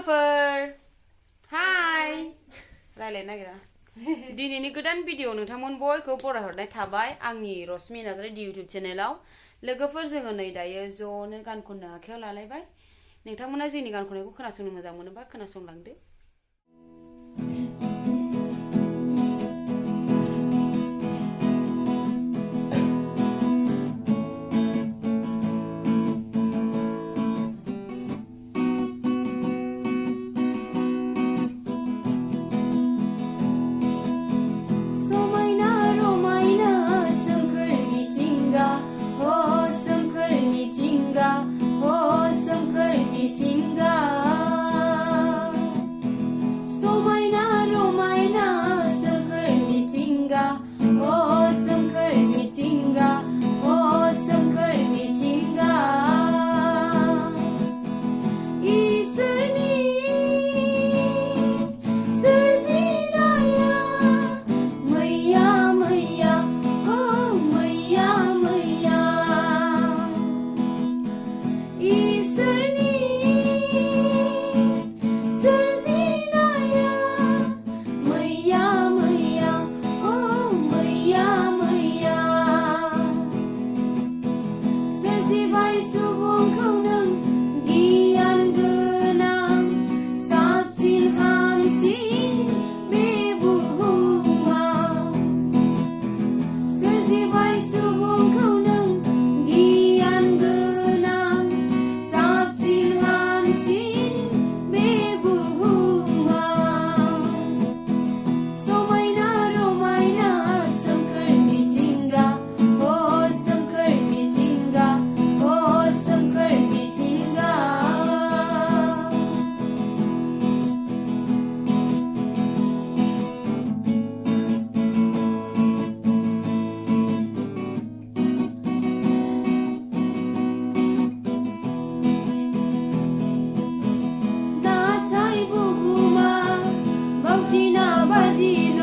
लोगोफोर हाय रायलायनो नागिरा दिनैनि गोदान भिडिअ नोंथांमोन बयखौ बरायहरनाय थाबाय आंनि रश्मि नार्जारी इउटिउब चेनेलाव लोगोफोर जोङो नै दायो ज'नो गान खननो आखायाव लालायबाय नोंथांमोना जोंनि गान खननायखौ खोनासंनो मोजां मोनोबा खोनासंलांदो मिथिंगा समायना रमायना सोमखोर मिथिंगा ओ सोमखोर मिथिंगा ओ सोमखोर मिथिंगा इसोरनि सोरजिनाया मैया मैया ओ मैया मैया इसोरनि सोरजिनाया मैया मैया ओ मैया मैया सोरजिबाय सुबुंखौ नों गियान गोनां साबसिन हामसिन बे बुहुमाव सोरजिबाय सुबुंखौ नों गियान गोनां साबसिन हामसिन बे समायना रमायना सोमखोर मिथिंगा ओ सोमखोर मिथिंगा ओ सोमखोर मिथिंगा नाथाय बुहुमा बावथिना बादिल'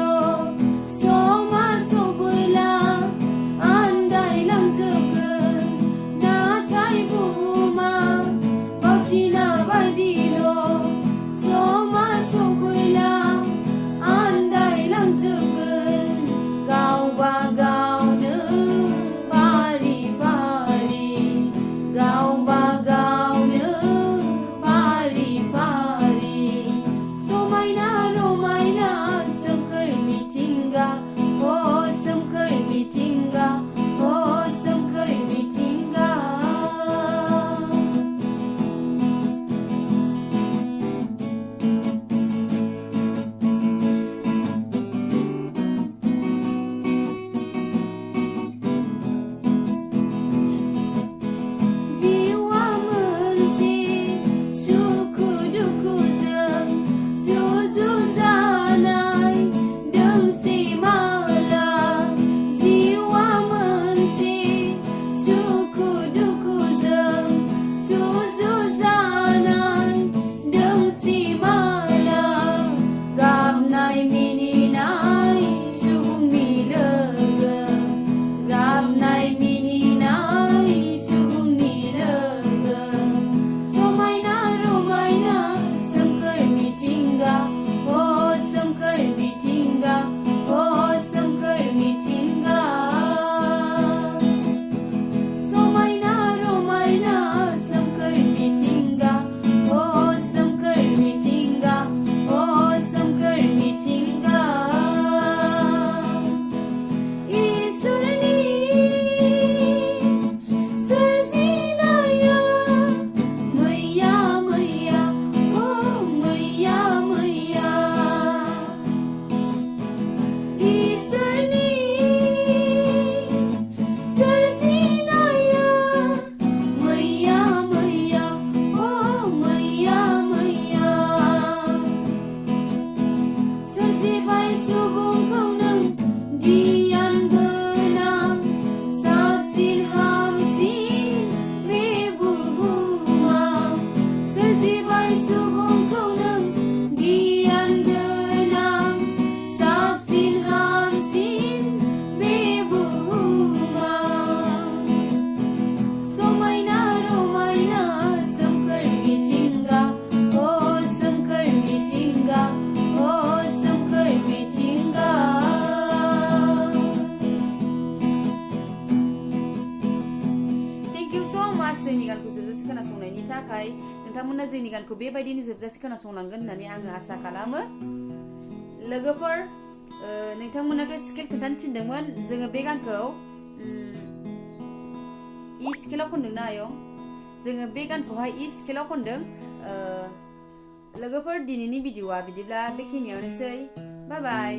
समा सबोला आन्दायलांजोबगोन नाथाय बुहुमा बावथिना बादिल' समा सबोला आन्दायलांजोबगोन गावबा गावनो फारि फारि गावबा गावनो फारि फारि समायना रमायना सोमखोर मिथिंगा ओ सोमखोर मिथिंगा ओ सोमखोर मिथिंगा जिउआ मोनसे सुखु दुखुजों सुजुजानाय दोंसे माला जिउआ मोनसे सुखु दुखुजों सुजुजानाय दोंसे माला गाबनाय मिनिनाय सुबुंनि लोगो गाबनाय मिनिनाय सुबुंनि लोगो जोंनि गानखौ जोबजासे खोनासंनायनि थाखाय नोंथांमोना जोंनि गानखौ बेबायदिनो जोबजासे खोनासंलांगोन होननानै आङो आसा खालामो लोगोफोर नोंथांमोनाथ' स्केल खोन्थानो थिनदोंमोन जोङो बे गानखौ इ स्केलाव खनदोंना आयं जोङो बे गानखौहाय इ स्केलाव खनदों लोगोफोर दिनैनि भिडिअआ बिदिब्ला बेखिनियावनोसै बाय बाय